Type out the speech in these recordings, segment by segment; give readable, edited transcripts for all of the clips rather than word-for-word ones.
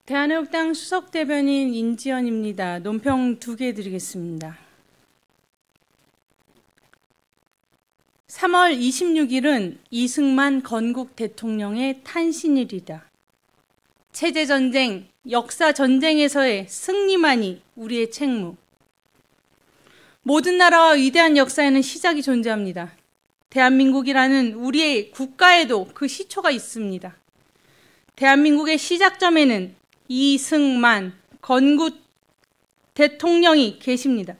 대한애국당 수석대변인 인지연입니다. 논평 2개 드리겠습니다. 3월 26일은 이승만 건국 대통령의 탄신일이다. 체제전쟁, 역사전쟁에서의 승리만이 우리의 책무. 모든 나라와 위대한 역사에는 시작이 존재합니다. 대한민국이라는 우리의 국가에도 그 시초가 있습니다. 대한민국의 시작점에는 이승만 건국 대통령이 계십니다.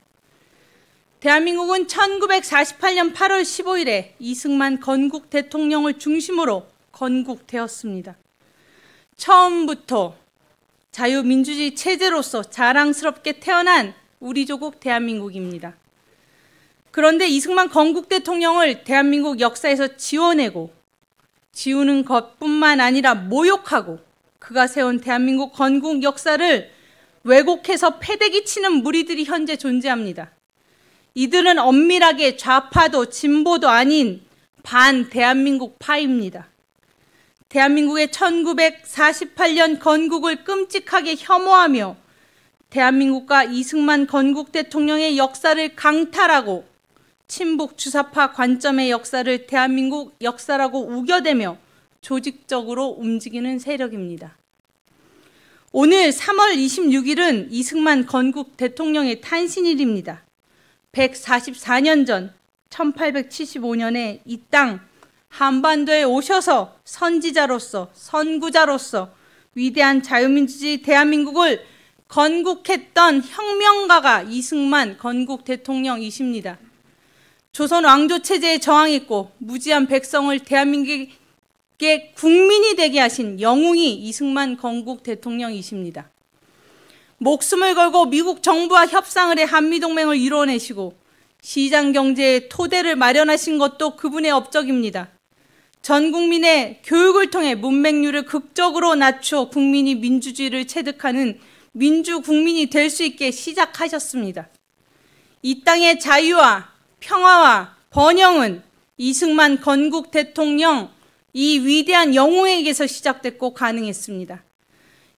대한민국은 1948년 8월 15일에 이승만 건국 대통령을 중심으로 건국되었습니다. 처음부터 자유민주주의 체제로서 자랑스럽게 태어난 우리 조국 대한민국입니다. 그런데 이승만 건국 대통령을 대한민국 역사에서 지워내고 지우는 것뿐만 아니라 모욕하고 그가 세운 대한민국 건국 역사를 왜곡해서 패대기 치는 무리들이 현재 존재합니다. 이들은 엄밀하게 좌파도 진보도 아닌 반 대한민국 파입니다. 대한민국의 1948년 건국을 끔찍하게 혐오하며 대한민국과 이승만 건국 대통령의 역사를 강탈하고 친북 주사파 관점의 역사를 대한민국 역사라고 우겨대며 조직적으로 움직이는 세력입니다. 오늘 3월 26일은 이승만 건국 대통령의 탄신일입니다. 144년 전 1875년에 이 땅 한반도에 오셔서 선지자로서 선구자로서 위대한 자유민주주의 대한민국을 건국했던 혁명가가 이승만 건국 대통령이십니다. 조선 왕조 체제에 저항했고 무지한 백성을 대한민국의 국민이 되게 하신 영웅이 이승만 건국 대통령이십니다. 목숨을 걸고 미국 정부와 협상을 해 한미동맹을 이루어내시고 시장경제의 토대를 마련하신 것도 그분의 업적입니다. 전 국민의 교육을 통해 문맹률을 극적으로 낮추어 국민이 민주주의를 체득하는 민주국민이 될 수 있게 시작하셨습니다. 이 땅의 자유와 평화와 번영은 이승만 건국 대통령 이 위대한 영웅에게서 시작됐고 가능했습니다.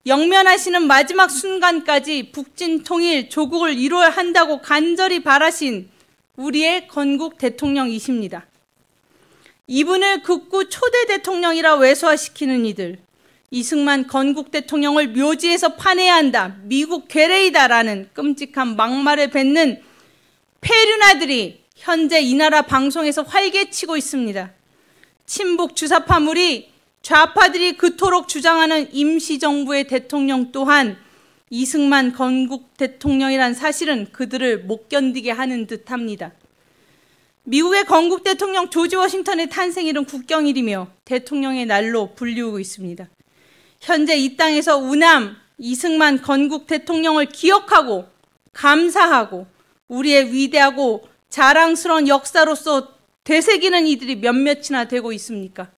영면하시는 마지막 순간까지 북진 통일 조국을 이루어야 한다고 간절히 바라신 우리의 건국 대통령이십니다. 이분을 극구 초대 대통령이라 외소화시키는 이들, 이승만 건국 대통령을 묘지에서 파내야 한다, 미국 괴뢰이다라는 끔찍한 막말을 뱉는 폐륜아들이 현재 이 나라 방송에서 활개치고 있습니다. 친북 주사파물이 좌파들이 그토록 주장하는 임시정부의 대통령 또한 이승만 건국 대통령이란 사실은 그들을 못 견디게 하는 듯합니다. 미국의 건국 대통령 조지 워싱턴의 탄생일은 국경일이며 대통령의 날로 불리우고 있습니다. 현재 이 땅에서 우남 이승만 건국 대통령을 기억하고 감사하고 우리의 위대하고 자랑스러운 역사로서 되새기는 이들이 몇몇이나 되고 있습니까?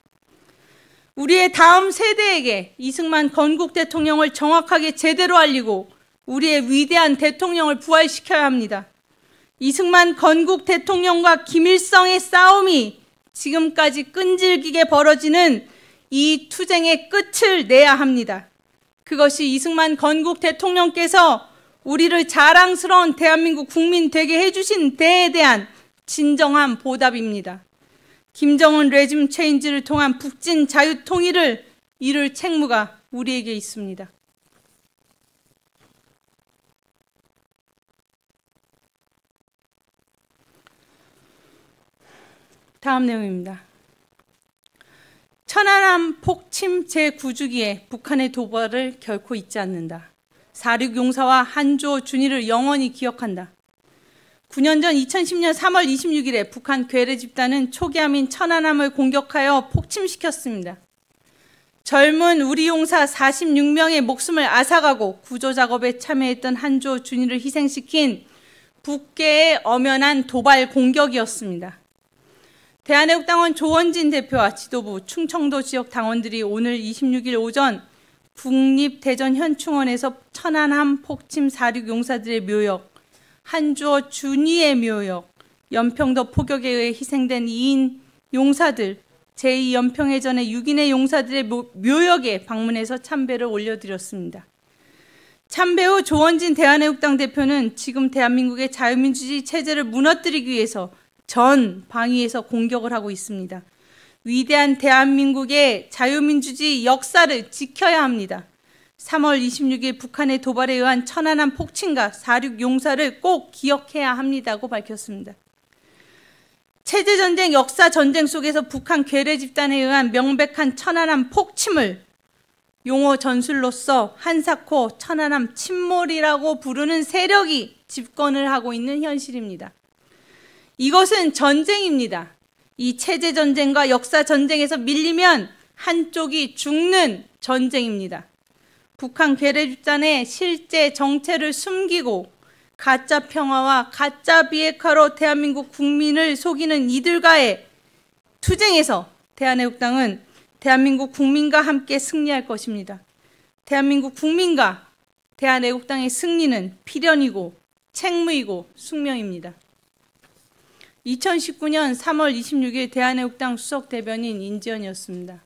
우리의 다음 세대에게 이승만 건국 대통령을 정확하게 제대로 알리고 우리의 위대한 대통령을 부활시켜야 합니다. 이승만 건국 대통령과 김일성의 싸움이 지금까지 끈질기게 벌어지는 이 투쟁의 끝을 내야 합니다. 그것이 이승만 건국 대통령께서 우리를 자랑스러운 대한민국 국민 되게 해주신 데에 대한 진정한 보답입니다. 김정은 레짐 체인지를 통한 북진 자유 통일을 이룰 책무가 우리에게 있습니다. 다음 내용입니다. 천안함 폭침 제9주기에 북한의 도발을 결코 잊지 않는다. 4.6 용사와 한주호 준이를 영원히 기억한다. 9년 전 2010년 3월 26일에 북한 괴뢰 집단은 초기함인 천안함을 공격하여 폭침시켰습니다. 젊은 우리 용사 46명의 목숨을 앗아가고 구조작업에 참여했던 한주호 준이를 희생시킨 북계의 엄연한 도발 공격이었습니다. 대한애국당원 조원진 대표와 지도부, 충청도 지역 당원들이 오늘 26일 오전 국립대전현충원에서 천안함 폭침 4.6 용사들의 묘역, 한주호 준이의 묘역, 연평도 포격에 의해 희생된 2인 용사들, 제2연평해전의 6인의 용사들의 묘역에 방문해서 참배를 올려드렸습니다. 참배우 조원진 대한애국당 대표는 지금 대한민국의 자유민주주의 체제를 무너뜨리기 위해서 전 방위에서 공격을 하고 있습니다. 위대한 대한민국의 자유민주주의 역사를 지켜야 합니다. 3월 26일 북한의 도발에 의한 천안함 폭침과 4.6 용사를 꼭 기억해야 합니다고 밝혔습니다. 체제전쟁, 역사전쟁 속에서 북한 괴뢰 집단에 의한 명백한 천안함 폭침을 용어 전술로서 한사코 천안함 침몰이라고 부르는 세력이 집권을 하고 있는 현실입니다. 이것은 전쟁입니다. 이 체제전쟁과 역사전쟁에서 밀리면 한쪽이 죽는 전쟁입니다. 북한 괴뢰 집단의 실제 정체를 숨기고 가짜 평화와 가짜 비핵화로 대한민국 국민을 속이는 이들과의 투쟁에서 대한애국당은 대한민국 국민과 함께 승리할 것입니다. 대한민국 국민과 대한애국당의 승리는 필연이고 책무이고 숙명입니다. 2019년 3월 26일 대한애국당 수석대변인 인지연이었습니다.